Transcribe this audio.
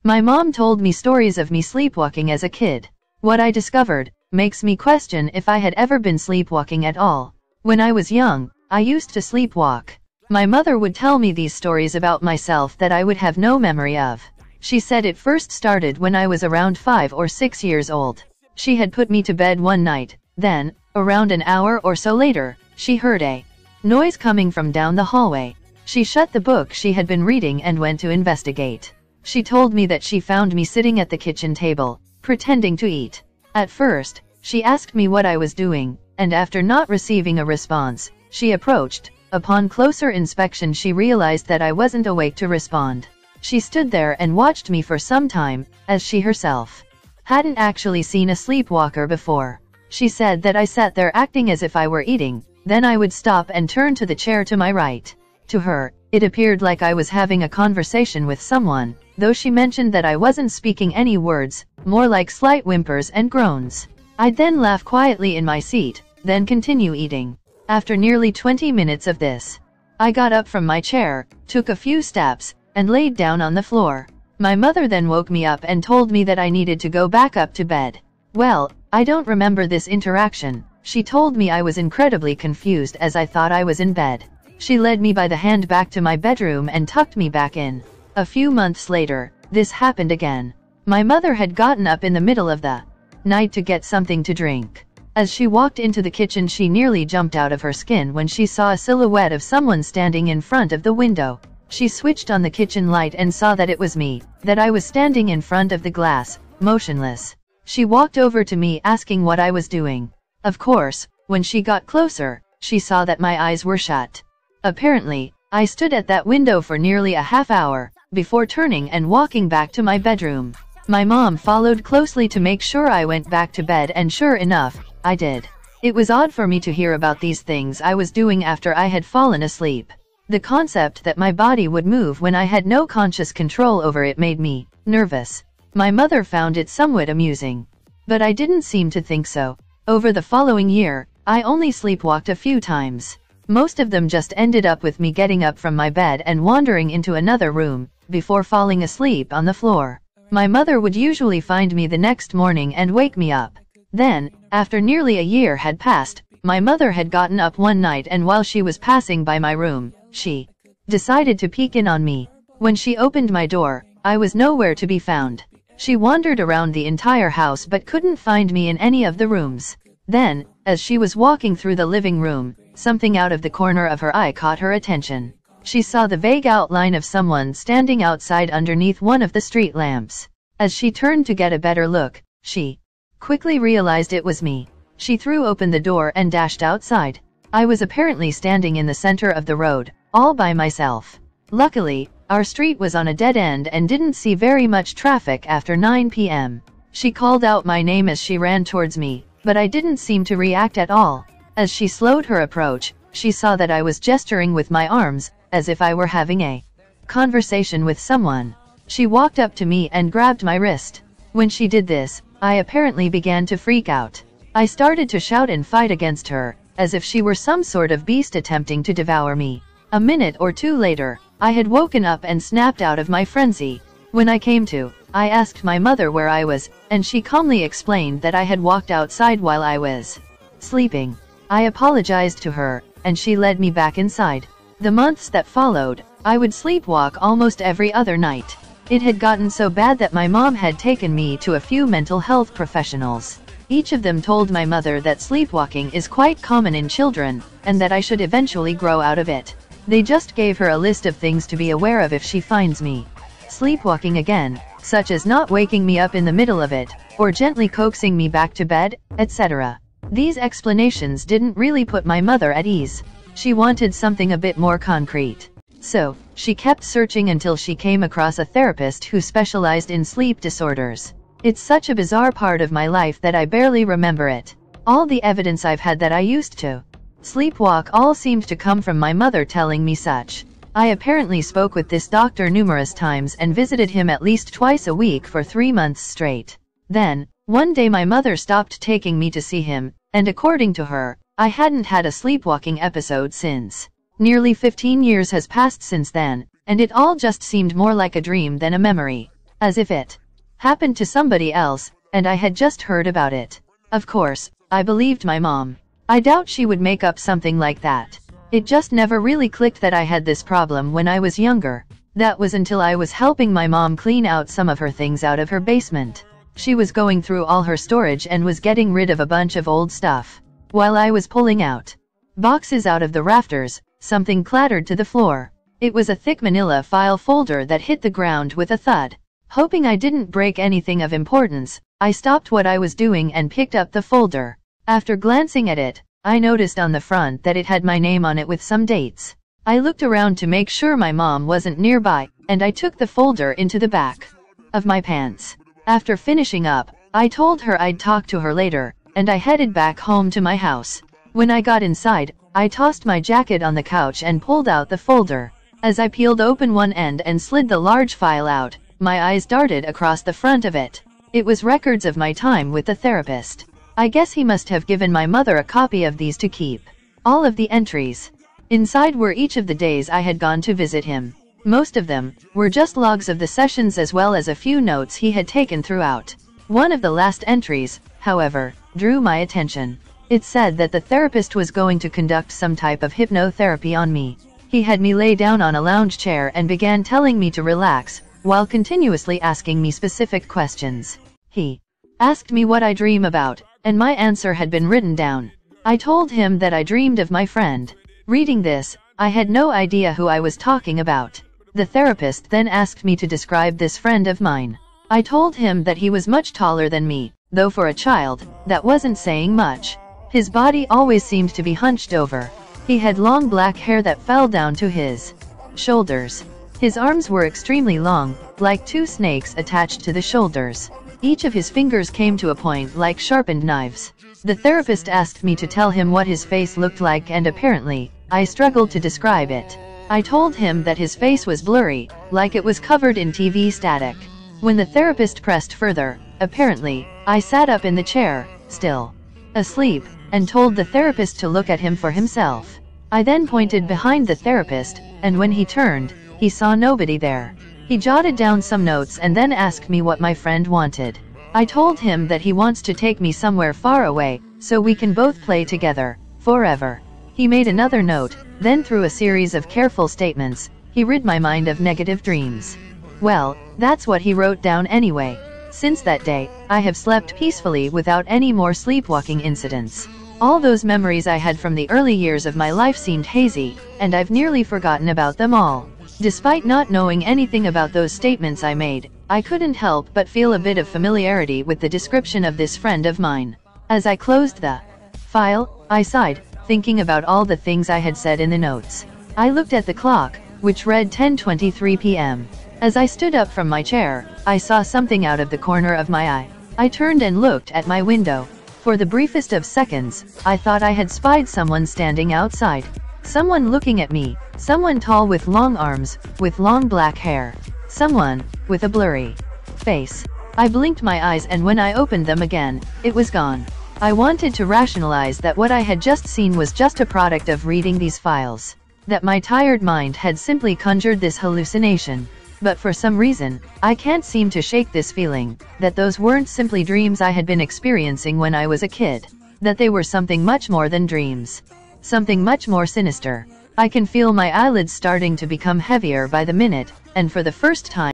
My mom told me stories of me sleepwalking as a kid. What I discovered makes me question if I had ever been sleepwalking at all. When I was young, I used to sleepwalk. My mother would tell me these stories about myself that I would have no memory of. She said it first started when I was around 5 or 6 years old. She had put me to bed one night, then, around an hour or so later, she heard a noise coming from down the hallway. She shut the book she had been reading and went to investigate. She told me that she found me sitting at the kitchen table, pretending to eat. At first, she asked me what I was doing, and after not receiving a response, she approached. Upon closer inspection, she realized that I wasn't awake to respond. She stood there and watched me for some time, as she herself hadn't actually seen a sleepwalker before. She said that I sat there acting as if I were eating, then I would stop and turn to the chair to my right. To her, it appeared like I was having a conversation with someone, though she mentioned that I wasn't speaking any words, more like slight whimpers and groans. I'd then laugh quietly in my seat, then continue eating. After nearly 20 minutes of this, I got up from my chair, took a few steps, and laid down on the floor. My mother then woke me up and told me that I needed to go back up to bed. Well, I don't remember this interaction. She told me I was incredibly confused as I thought I was in bed. She led me by the hand back to my bedroom and tucked me back in. A few months later, this happened again. My mother had gotten up in the middle of the night to get something to drink. As she walked into the kitchen, she nearly jumped out of her skin when she saw a silhouette of someone standing in front of the window. She switched on the kitchen light and saw that it was me, that I was standing in front of the glass, motionless. She walked over to me asking what I was doing. Of course, when she got closer, she saw that my eyes were shut. Apparently, I stood at that window for nearly a half hour, before turning and walking back to my bedroom. My mom followed closely to make sure I went back to bed, and sure enough, I did. It was odd for me to hear about these things I was doing after I had fallen asleep. The concept that my body would move when I had no conscious control over it made me nervous. My mother found it somewhat amusing, but I didn't seem to think so. Over the following year, I only sleepwalked a few times. Most of them just ended up with me getting up from my bed and wandering into another room, before falling asleep on the floor. My mother would usually find me the next morning and wake me up. Then, after nearly a year had passed, my mother had gotten up one night, and while she was passing by my room, she decided to peek in on me. When she opened my door, I was nowhere to be found. She wandered around the entire house but couldn't find me in any of the rooms. Then, as she was walking through the living room, something out of the corner of her eye caught her attention. She saw the vague outline of someone standing outside underneath one of the street lamps. As she turned to get a better look, she quickly realized it was me. She threw open the door and dashed outside. I was apparently standing in the center of the road, all by myself. Luckily, our street was on a dead end and didn't see very much traffic after 9 p.m. She called out my name as she ran towards me, but I didn't seem to react at all. As she slowed her approach, she saw that I was gesturing with my arms, as if I were having a conversation with someone. She walked up to me and grabbed my wrist. When she did this, I apparently began to freak out. I started to shout and fight against her, as if she were some sort of beast attempting to devour me. A minute or two later, I had woken up and snapped out of my frenzy. When I came to, I asked my mother where I was, and she calmly explained that I had walked outside while I was sleeping. I apologized to her, and she led me back inside. The months that followed, I would sleepwalk almost every other night. It had gotten so bad that my mom had taken me to a few mental health professionals. Each of them told my mother that sleepwalking is quite common in children, and that I should eventually grow out of it. They just gave her a list of things to be aware of if she finds me sleepwalking again, such as not waking me up in the middle of it, or gently coaxing me back to bed, etc. These explanations didn't really put my mother at ease. She wanted something a bit more concrete. So, she kept searching until she came across a therapist who specialized in sleep disorders. It's such a bizarre part of my life that I barely remember it. All the evidence I've had that I used to sleepwalk all seemed to come from my mother telling me such. I apparently spoke with this doctor numerous times and visited him at least twice a week for 3 months straight. Then, one day my mother stopped taking me to see him, and according to her, I hadn't had a sleepwalking episode since. Nearly 15 years has passed since then, and it all just seemed more like a dream than a memory. as if it happened to somebody else, and I had just heard about it. Of course, I believed my mom. I doubt she would make up something like that. It just never really clicked that I had this problem when I was younger. That was until I was helping my mom clean out some of her things out of her basement. She was going through all her storage and was getting rid of a bunch of old stuff. While I was pulling out boxes out of the rafters, something clattered to the floor. It was a thick manila file folder that hit the ground with a thud. Hoping I didn't break anything of importance, I stopped what I was doing and picked up the folder. After glancing at it, I noticed on the front that it had my name on it with some dates. I looked around to make sure my mom wasn't nearby, and I took the folder into the back of my pants. After finishing up, I told her I'd talk to her later, and I headed back home to my house. When I got inside, I tossed my jacket on the couch and pulled out the folder. As I peeled open one end and slid the large file out, my eyes darted across the front of it. It was records of my time with the therapist. I guess he must have given my mother a copy of these to keep. All of the entries inside were each of the days I had gone to visit him. Most of them were just logs of the sessions as well as a few notes he had taken throughout. One of the last entries, however, drew my attention. It said that the therapist was going to conduct some type of hypnotherapy on me. He had me lay down on a lounge chair and began telling me to relax, while continuously asking me specific questions. He asked me what I dream about, and my answer had been written down. I told him that I dreamed of my friend. Reading this, I had no idea who I was talking about. The therapist then asked me to describe this friend of mine. I told him that he was much taller than me, though for a child, that wasn't saying much. His body always seemed to be hunched over. He had long black hair that fell down to his shoulders. His arms were extremely long, like two snakes attached to the shoulders. Each of his fingers came to a point like sharpened knives. The therapist asked me to tell him what his face looked like, and apparently, I struggled to describe it. I told him that his face was blurry, like it was covered in TV static. When the therapist pressed further, apparently, I sat up in the chair, still asleep, and told the therapist to look at him for himself. I then pointed behind the therapist, and when he turned, he saw nobody there. He jotted down some notes and then asked me what my friend wanted. I told him that he wants to take me somewhere far away, so we can both play together, forever. He made another note, then through a series of careful statements, he rid my mind of negative dreams. Well, that's what he wrote down anyway. Since that day, I have slept peacefully without any more sleepwalking incidents. All those memories I had from the early years of my life seemed hazy, and I've nearly forgotten about them all. Despite not knowing anything about those statements I made, I couldn't help but feel a bit of familiarity with the description of this friend of mine. As I closed the file, I sighed, thinking about all the things I had said in the notes. I looked at the clock, which read 10:23 p.m. As I stood up from my chair, I saw something out of the corner of my eye. I turned and looked at my window. For the briefest of seconds, I thought I had spied someone standing outside. Someone looking at me, someone tall with long arms, with long black hair. Someone with a blurry face. I blinked my eyes, and when I opened them again, it was gone. I wanted to rationalize that what I had just seen was just a product of reading these files, that my tired mind had simply conjured this hallucination. But for some reason, I can't seem to shake this feeling, that those weren't simply dreams I had been experiencing when I was a kid, that they were something much more than dreams. Something much more sinister. I can feel my eyelids starting to become heavier by the minute, and for the first time,